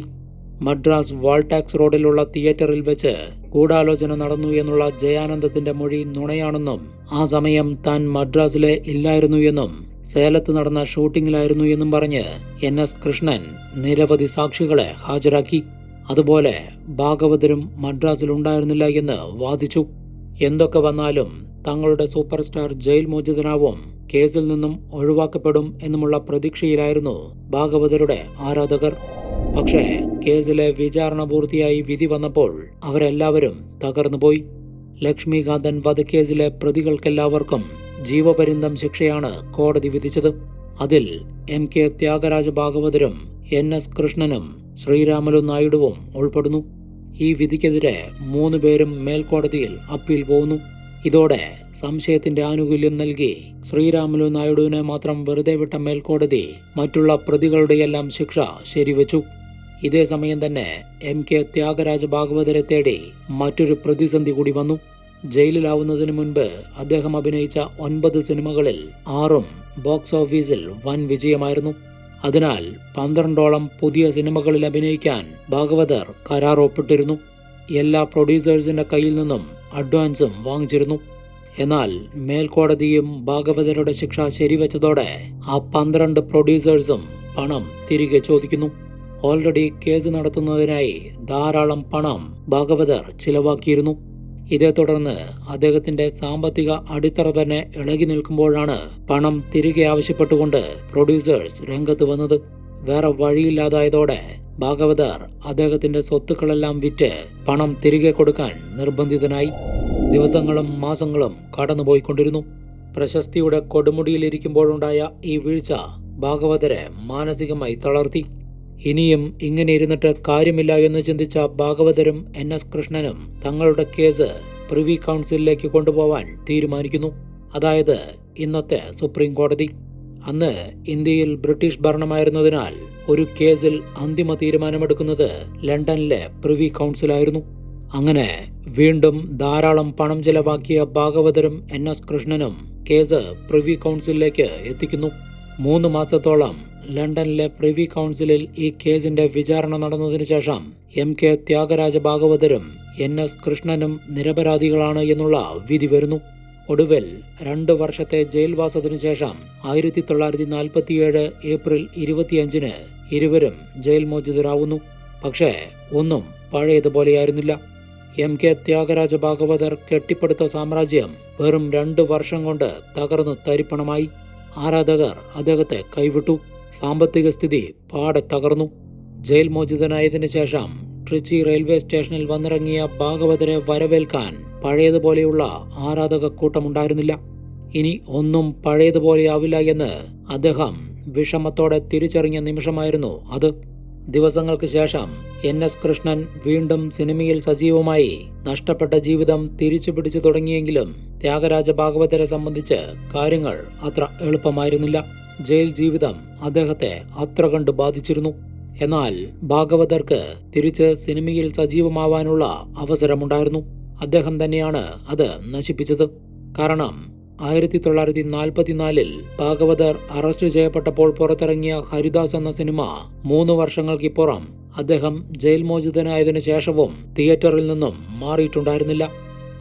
മദ്രാസ് വാൾടാക്സ് റോഡിലുള്ള തിയേറ്ററിൽ വെച്ച് ഗൂഢാലോചന നടന്നു എന്നുള്ള ജയാനന്ദത്തിന്റെ മൊഴി നുണയാണെന്നും ആ സമയം താൻ മദ്രാസിലെ ഇല്ലായിരുന്നു എന്നും സേലത്ത് നടന്ന ഷൂട്ടിങ്ങിലായിരുന്നു എന്നും പറഞ്ഞ് NS കൃഷ്ണൻ നിരവധി സാക്ഷികളെ ഹാജരാക്കി. അതുപോലെ ഭാഗവതരും മദ്രാസിലുണ്ടായിരുന്നില്ല എന്ന് വാദിച്ചു. എന്തൊക്കെ വന്നാലും തങ്ങളുടെ സൂപ്പർ സ്റ്റാർ ജയിൽ മോചിതനാവും, കേസിൽ നിന്നും ഒഴിവാക്കപ്പെടും എന്നുമുള്ള പ്രതീക്ഷയിലായിരുന്നു ഭാഗവതരുടെ ആരാധകർ. പക്ഷേ കേസിലെ വിചാരണ പൂർത്തിയായി വിധി വന്നപ്പോൾ അവരെല്ലാവരും തകർന്നുപോയി. ലക്ഷ്മികാന്തൻ വധക്കേസിലെ പ്രതികൾക്കെല്ലാവർക്കും ജീവപര്യന്തം ശിക്ഷയാണ് കോടതി വിധിച്ചത്. അതിൽ MK ത്യാഗരാജ ഭാഗവതരും NS കൃഷ്ണനും ശ്രീരാമലു നായിഡുവും ഉൾപ്പെടുന്നു. ഈ വിധിക്കെതിരെ 3 പേരും മേൽക്കോടതിയിൽ അപ്പീൽ പോകുന്നു. ഇതോടെ സംശയത്തിന്റെ ആനുകൂല്യം നൽകി ശ്രീരാമലു നായിഡുവിനെ മാത്രം വെറുതെ വിട്ട മേൽക്കോടതി മറ്റുള്ള പ്രതികളുടെയെല്ലാം ശിക്ഷ ശരിവെച്ചു. ഇതേ സമയം തന്നെ MK ത്യാഗരാജ ഭാഗവതരെ തേടി മറ്റൊരു പ്രതിസന്ധി കൂടി വന്നു. ജയിലിലാവുന്നതിന് മുൻപ് അദ്ദേഹം അഭിനയിച്ച 9 സിനിമകളിൽ 6ഉം ബോക്സ് ഓഫീസിൽ വൻ വിജയമായിരുന്നു. അതിനാൽ 12ഓളം പുതിയ സിനിമകളിൽ അഭിനയിക്കാൻ ഭാഗവതർ കരാർ ഒപ്പിട്ടിരുന്നു. എല്ലാ പ്രൊഡ്യൂസേഴ്സിന്റെ കയ്യിൽ നിന്നും അഡ്വാൻസും വാങ്ങിച്ചിരുന്നു. എന്നാൽ മേൽക്കോടതിയും ഭാഗവതരുടെ ശിക്ഷ ശരിവെച്ചതോടെ ആ 12 പ്രൊഡ്യൂസേഴ്സും പണം തിരികെ ചോദിക്കുന്നു. ഓൾറെഡി കേസ് നടത്തുന്നതിനായി ധാരാളം പണം ഭാഗവതർ ചിലവാക്കിയിരുന്നു. ഇതേ തുടർന്ന് അദ്ദേഹത്തിന്റെ സാമ്പത്തിക അടിത്തറ തന്നെ ഇളകി നിൽക്കുമ്പോഴാണ് പണം തിരികെ ആവശ്യപ്പെട്ടുകൊണ്ട് പ്രൊഡ്യൂസേഴ്സ് രംഗത്ത് വന്നത്. വേറെ വഴിയില്ലാതായതോടെ ഭാഗവതർ അദ്ദേഹത്തിന്റെ സ്വത്തുക്കളെല്ലാം വിറ്റ് പണം തിരികെ കൊടുക്കാൻ നിർബന്ധിതനായി. ദിവസങ്ങളും മാസങ്ങളും കടന്നുപോയിക്കൊണ്ടിരുന്നു. പ്രശസ്തിയുടെ കൊടുമുടിയിലിരിക്കുമ്പോഴുണ്ടായ ഈ വീഴ്ച ഭാഗവതരെ മാനസികമായി തളർത്തി. ഇനിയും ഇങ്ങനെ ഇരുന്നിട്ട് കാര്യമില്ല എന്ന് ചിന്തിച്ച ഭാഗവതരും NS കൃഷ്ണനും തങ്ങളുടെ കേസ് പ്രിവി കൗൺസിലിലേക്ക് കൊണ്ടുപോവാൻ തീരുമാനിക്കുന്നു. അതായത് ഇന്നത്തെ സുപ്രീം കോടതി. അന്ന് ഇന്ത്യയിൽ ബ്രിട്ടീഷ് ഭരണമായിരുന്നതിനാൽ ഒരു കേസിൽ അന്തിമ തീരുമാനമെടുക്കുന്നത് ലണ്ടനിലെ പ്രിവി കൗൺസിലായിരുന്നു. അങ്ങനെ വീണ്ടും ധാരാളം പണം ചെലവാക്കിയ ഭാഗവതരും NS കൃഷ്ണനും കേസ് പ്രിവി കൗൺസിലിലേക്ക് എത്തിക്കുന്നു. 3 മാസത്തോളം ലണ്ടനിലെ പ്രിവി കൗൺസിലിൽ ഈ കേസിന്റെ വിചാരണ നടന്നതിന് ശേഷം MK ത്യാഗരാജ ഭാഗവതരും NS കൃഷ്ണനും നിരപരാധികളാണ് എന്നുള്ള വിധി വരുന്നു. ഒടുവിൽ 2 വർഷത്തെ ജയിൽവാസത്തിനു ശേഷം 1947 ഏപ്രിൽ 25-ന് ഇരുവരും ജയിൽ മോചിതരാവുന്നു. പക്ഷേ ഒന്നും പഴയതുപോലെയായിരുന്നില്ല. MK ത്യാഗരാജ ഭാഗവതർ കെട്ടിപ്പടുത്ത സാമ്രാജ്യം വെറും 2 വർഷം കൊണ്ട് തകർന്നു തരിപ്പണമായി. ആരാധകർ അദ്ദേഹത്തെ കൈവിട്ടു. സാമ്പത്തിക സ്ഥിതി പാടെ തകർന്നു. ജയിൽ മോചിതനായതിനു ശേഷം ട്രിച്ചി റെയിൽവേ സ്റ്റേഷനിൽ വന്നിറങ്ങിയ ഭാഗവതരെ വരവേൽക്കാൻ പഴയതുപോലെയുള്ള ആരാധക കൂട്ടമുണ്ടായിരുന്നില്ല. ഇനി ഒന്നും പഴയതുപോലെയാവില്ല എന്ന് അദ്ദേഹം വിഷമത്തോടെ തിരിച്ചറിഞ്ഞ നിമിഷമായിരുന്നു അത്. ദിവസങ്ങൾക്ക് ശേഷം NS കൃഷ്ണൻ വീണ്ടും സിനിമയിൽ സജീവമായി. നഷ്ടപ്പെട്ട ജീവിതം തിരിച്ചു പിടിച്ചു തുടങ്ങിയെങ്കിലും ത്യാഗരാജ ഭാഗവതരെ സംബന്ധിച്ച് കാര്യങ്ങൾ അത്ര എളുപ്പമായിരുന്നില്ല. ജയിൽ ജീവിതം അദ്ദേഹത്തെ അത്ര കണ്ട് ബാധിച്ചിരുന്നു. എന്നാൽ ഭാഗവതർക്ക് തിരിച്ച് സിനിമയിൽ സജീവമാവാനുള്ള അവസരമുണ്ടായിരുന്നു. അദ്ദേഹം തന്നെയാണ് അത് നശിപ്പിച്ചത്. കാരണം 1944-ൽ ഭാഗവതർ അറസ്റ്റ് ചെയ്യപ്പെട്ടപ്പോൾ പുറത്തിറങ്ങിയ ഹരിദാസ് എന്ന സിനിമ 3 വർഷങ്ങൾക്കിപ്പുറം അദ്ദേഹം ജയിൽ മോചിതനായതിനു ശേഷവും തിയേറ്ററിൽ നിന്നും മാറിയിട്ടുണ്ടായിരുന്നില്ല.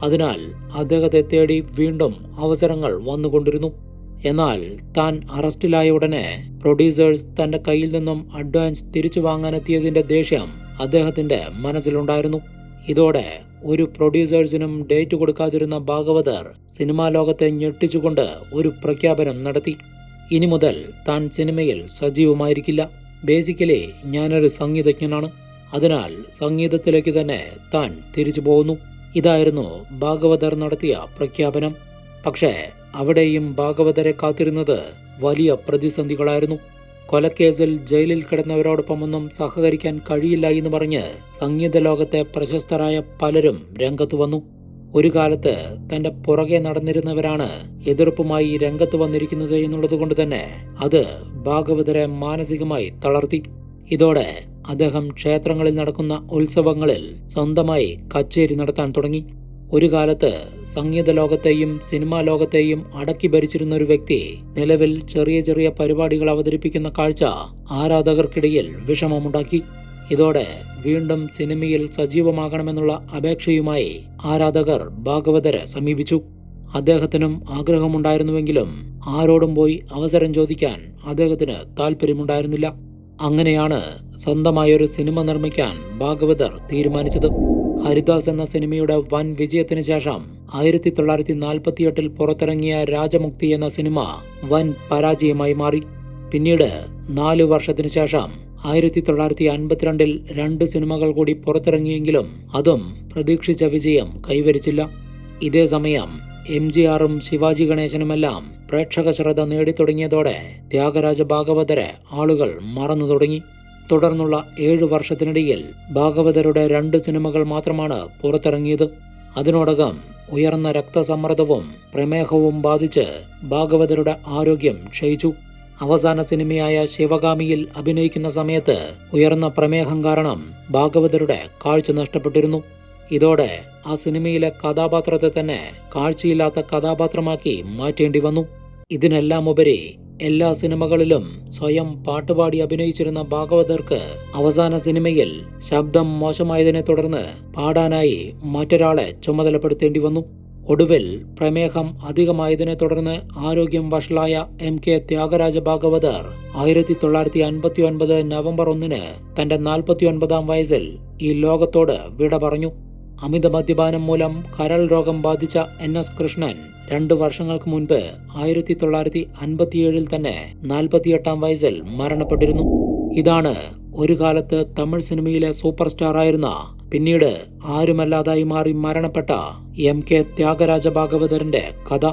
അതിനാൽ അദ്ദേഹത്തെ തേടി വീണ്ടും അവസരങ്ങൾ വന്നുകൊണ്ടിരുന്നു. എന്നാൽ താൻ അറസ്റ്റിലായ ഉടനെ പ്രൊഡ്യൂസേഴ്സ് തന്റെ കയ്യിൽ നിന്നും അഡ്വാൻസ് തിരിച്ചു വാങ്ങാനെത്തിയതിന്റെ ദേഷ്യം അദ്ദേഹത്തിന്റെ മനസ്സിലുണ്ടായിരുന്നു. ഇതോടെ ഒരു പ്രൊഡ്യൂസേഴ്സിനും ഡേറ്റ് കൊടുക്കാതിരുന്ന ഭാഗവതർ സിനിമാ ലോകത്തെ ഞെട്ടിച്ചുകൊണ്ട് ഒരു പ്രഖ്യാപനം നടത്തി. ഇനി മുതൽ താൻ സിനിമയിൽ സജീവമായിരിക്കില്ല. ബേസിക്കലി ഞാനൊരു സംഗീതജ്ഞനാണ്, അതിനാൽ സംഗീതത്തിലേക്ക് തന്നെ താൻ തിരിച്ചു പോകുന്നു. ഇതായിരുന്നു ഭാഗവതർ നടത്തിയ പ്രഖ്യാപനം. പക്ഷേ അവിടെയും ഭാഗവതരെ കാത്തിരുന്നത് വലിയ പ്രതിസന്ധികളായിരുന്നു. കൊലക്കേസിൽ ജയിലിൽ കിടന്നവരോടൊപ്പമൊന്നും സഹകരിക്കാൻ കഴിയില്ല എന്ന് പറഞ്ഞ് സംഗീത ലോകത്തെ പ്രശസ്തരായ പലരും രംഗത്തു വന്നു. ഒരു കാലത്ത് തന്റെ പുറകെ നടന്നിരുന്നവരാണ് എതിർപ്പുമായി രംഗത്ത് വന്നിരിക്കുന്നത് എന്നുള്ളത് കൊണ്ട് തന്നെ അത് ഭാഗവതരെ മാനസികമായി തളർത്തി. ഇതോടെ അദ്ദേഹം ക്ഷേത്രങ്ങളിൽ നടക്കുന്ന ഉത്സവങ്ങളിൽ സ്വന്തമായി കച്ചേരി നടത്താൻ തുടങ്ങി. ഒരു കാലത്ത് സംഗീത ലോകത്തെയും സിനിമാ ലോകത്തെയും അടക്കി ഭരിച്ചിരുന്ന ഒരു വ്യക്തി നിലവിൽ ചെറിയ ചെറിയ പരിപാടികൾ അവതരിപ്പിക്കുന്ന കാഴ്ച ആരാധകർക്കിടയിൽ വിഷമമുണ്ടാക്കി. ഇതോടെ വീണ്ടും സിനിമയിൽ സജീവമാകണമെന്നുള്ള അപേക്ഷയുമായി ആരാധകർ ഭാഗവതരെ സമീപിച്ചു. അദ്ദേഹത്തിനും ആഗ്രഹമുണ്ടായിരുന്നുവെങ്കിലും ആരോടും പോയി അവസരം ചോദിക്കാൻ അദ്ദേഹത്തിന് താല്പര്യമുണ്ടായിരുന്നില്ല. അങ്ങനെയാണ് സ്വന്തമായൊരു സിനിമ നിർമ്മിക്കാൻ ഭാഗവതർ തീരുമാനിച്ചത്. ഹരിദാസ് എന്ന സിനിമയുടെ വൻ വിജയത്തിന് ശേഷം 1948 പുറത്തിറങ്ങിയ രാജമുക്തി എന്ന സിനിമ വൻ പരാജയമായി മാറി. പിന്നീട് 4 വർഷത്തിനു ശേഷം 1952 2 സിനിമകൾ കൂടി പുറത്തിറങ്ങിയെങ്കിലും അതും പ്രതീക്ഷിച്ച വിജയം കൈവരിച്ചില്ല. ഇതേ സമയം MGRും ശിവാജി ഗണേശനുമെല്ലാം പ്രേക്ഷക ശ്രദ്ധ നേടിത്തുടങ്ങിയതോടെ ത്യാഗരാജ ഭാഗവതരെ ആളുകൾ മറന്നു തുടങ്ങി. തുടർന്നുള്ള 7 വർഷത്തിനിടയിൽ ഭാഗവതരുടെ 2 സിനിമകൾ മാത്രമാണ് പുറത്തിറങ്ങിയത്. അതിനോടകം ഉയർന്ന രക്തസമ്മർദ്ദവും പ്രമേഹവും ബാധിച്ച് ഭാഗവതരുടെ ആരോഗ്യം ക്ഷയിച്ചു. അവസാന സിനിമയായ ശിവകാമിയിൽ അഭിനയിക്കുന്ന സമയത്ത് ഉയർന്ന പ്രമേഹം കാരണം ഭാഗവതരുടെ കാഴ്ച നഷ്ടപ്പെട്ടിരുന്നു. ഇതോടെ ആ സിനിമയിലെ കഥാപാത്രത്തെ തന്നെ കാഴ്ചയില്ലാത്ത കഥാപാത്രമാക്കി മാറ്റേണ്ടി വന്നു. ഇതിനെല്ലാം ഉപരി എല്ലാ സിനിമകളിലും സ്വയം പാട്ടുപാടി അഭിനയിച്ചിരുന്ന ഭാഗവതർക്ക് അവസാന സിനിമയിൽ ശബ്ദം മോശമായതിനെ തുടർന്ന് പാടാനായി മറ്റൊരാളെ ചുമതലപ്പെടുത്തേണ്ടി വന്നു. ഒടുവിൽ പ്രമേഹം അധികമായതിനെ തുടർന്ന് ആരോഗ്യം വഷളായ MK ത്യാഗരാജ ഭാഗവതർ 1959 നവംബർ 1 തന്റെ 49-ാം വയസ്സിൽ ഈ ലോകത്തോട് വിട പറഞ്ഞു. അമിത മദ്യപാനം മൂലം കരൾ രോഗം ബാധിച്ച NS കൃഷ്ണൻ 2 വർഷങ്ങൾക്ക് മുൻപ് 1957 തന്നെ 48-ാം വയസ്സിൽ മരണപ്പെട്ടിരുന്നു. ഇതാണ് ഒരു കാലത്ത് തമിഴ് സിനിമയിലെ സൂപ്പർ സ്റ്റാർ ആയിരുന്ന പിന്നീട് ആരുമല്ലാതായി മാറി മരണപ്പെട്ട MK ത്യാഗരാജ ഭാഗവതറിന്റെ കഥ.